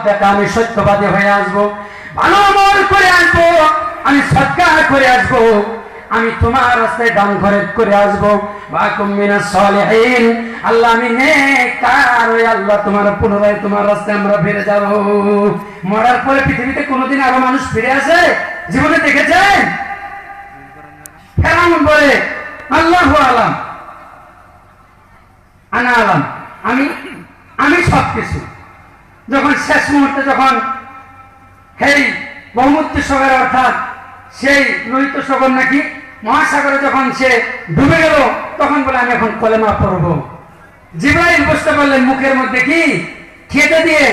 দেখা আমি সত্যবাদী হয়ে আসবো, ভালো আমল করে আসবো, আমি সদকা করে আসবো, আমি তোমার রাস্তায় দান খরচ করে আসবো। ওয়াকুম মিনাস সালিহিন, আল্লাহ আমি নেককার হয়ে আল্লাহ তোমার পুনরায় তোমার রাস্তায় আমরা ফিরে যাব। মরার পরে পৃথিবীতে কোনোদিন আরো মানুষ ফিরে আসে? জীবনে দেখেছেন? ফেরাউন বলে আল্লাহু আলাম, আনা আলাম, আমি সবকিছু। যখন শেষ মুহূর্তে যখন এই বহুমূর্ত সাগর অর্থাৎ সেই লোহিত সাগর নাকি মহাসাগরে যখন সে ডুবে গেল, তখন বলে আমি এখন কলেমা পড়ব। জিবরাইল বুঝতে পারলেন মুখের মধ্যে কি কেঁদে দিয়ে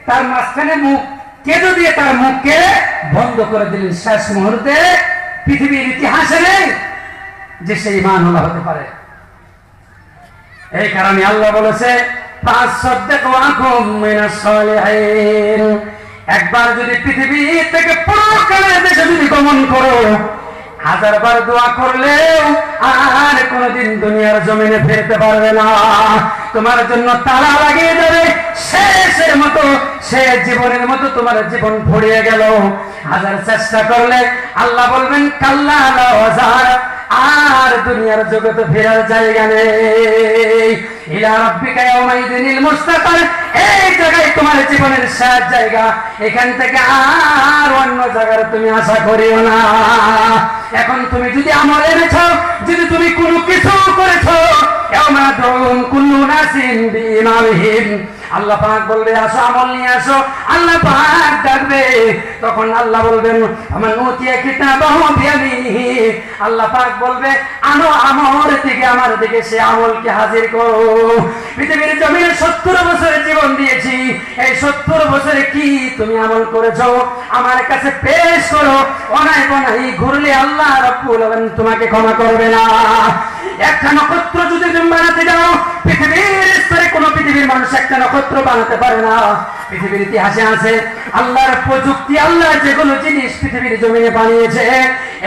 তার মাঝখানে মুখ কেঁদে দিয়ে তার মুখকে বন্ধ করে দিলেন। শেষ মুহূর্তে পৃথিবীর ইতিহাসে নেই যে সে ঈমান ওয়ালা হতে পারে। এই কারণে আল্লাহ বলেছে একবার যদি পৃথিবী থেকে পরকালের দেশে যদি গমন করো, 1000 বার দোয়া করলেও আর কোনদিন দুনিয়ার জমিনে ফিরতে পারবে না। তোমার জন্য তালা লাগিয়ে যাবে, শেষের মতো শেষ জীবনের মতো তোমার জীবন ফুরিয়ে গেল। 1000 চেষ্টা করলে আল্লাহ বলবেন কাল্লা লা ওয়াজার, আর দুনিয়ার জগতে ফেরার জায়গা নেই। ইলা রাব্বিকা ইয়াওমাইযিনিল মুস্তাকার, এই জায়গায় তোমার জীবনের শেষ জায়গা, এখান থেকে আর অন্য জায়গায় তুমি আশা করিও না। এখন তুমি যদি আমল এনেছো, যদি তুমি কোনো কিছু করেছো, ইয়াওমা দুন কুল্লু নাসিন বিইমামিহিম, আল্লাহ পাক বলবে আসো আমল নিয়ে আসো। আল্লাহ পাক ডাকবে, তখন আল্লাহ বলবেন আমার নতিয়া কিতাবাহু বিয়ামিনিহি, আল্লাহ পাক বলবে আনো আমার দিকে সে আমলকে হাজির করো। পৃথিবীর জমিনে 70 বছরের জীবন দিয়েছি, এই 70 বছরে কি তুমি আমল করেছো আমার কাছে পেশ করো। অনাই বনাই ঘুরলে আল্লাহ রাব্বুল আলামিন তোমাকে ক্ষমা করবে না। একটা নক্ষত্র যদি তুমি বানাতে যাও, পৃথিবীর স্তরে কোনো পৃথিবীর মানুষ একটা নক্ষত্র বানাতে পারে না। পৃথিবীর ইতিহাসে আছে আল্লাহর প্রযুক্তি, আল্লাহ যেগুলো জিনিস পৃথিবীর জমিনে বানিয়েছে,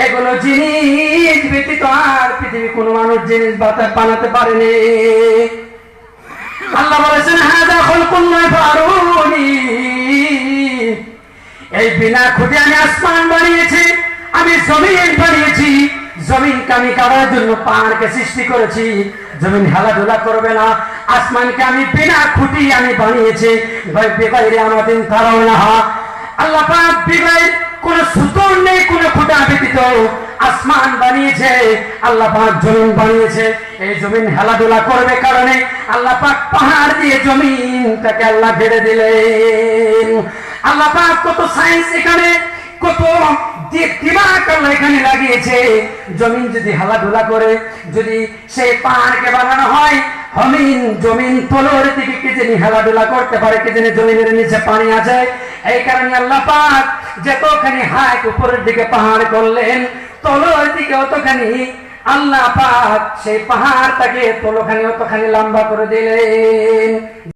এগুলো জিনিস ব্যতীত আর পৃথিবী কোনো মানুষ জিনিস বানাতে পারেনি। আল্লাহ বলেছেন হাযা খালকুল্লাহ ফারুনি, এই বিনা খুঁটে আমি আসমান বানিয়েছি, আমি জমিন বানিয়েছি, জমিনকে আমি কাটার জন্য পাহাড়কে সৃষ্টি করেছি, জমিন হেলাধুলা করবে না। আসমানকে আমি বিনা খুঁটি আমি বানিয়েছি, বেগাইরে আমাদের তারাও না। আল্লাহ পাক বিগাই কোন সুতোর নেই, কোন খুঁটা ব্যতীত আসমান বানিয়েছে, আল্লাহ পাক জমিন বানিয়েছে। এই জমিন হেলাধুলা করবে কারণে আল্লাহ পাক পাহাড় দিয়ে জমিনটাকে আল্লাহ ঘিরে দিলেন। আল্লাহ পাক কত সায়েন্স এখানে, কত দিমাগ আল্লাহ এখানে লাগিয়েছে। জমিন যদি হেলাধুলা করে, যদি সেই পাহাড়কে বানানো হয়, জমিন তলোর দিকে কে জানি হেলাধুলা করতে পারে, কে জানি জমিনের নিচে পানি আছে। এই কারণে আল্লাহ পাক যতখানি হাইট উপরের দিকে পাহাড় করলেন, তলোর দিকে অতখানি আল্লাহ পাক সেই পাহাড়টাকে তলোখানি অতখানি লম্বা করে দিলেন।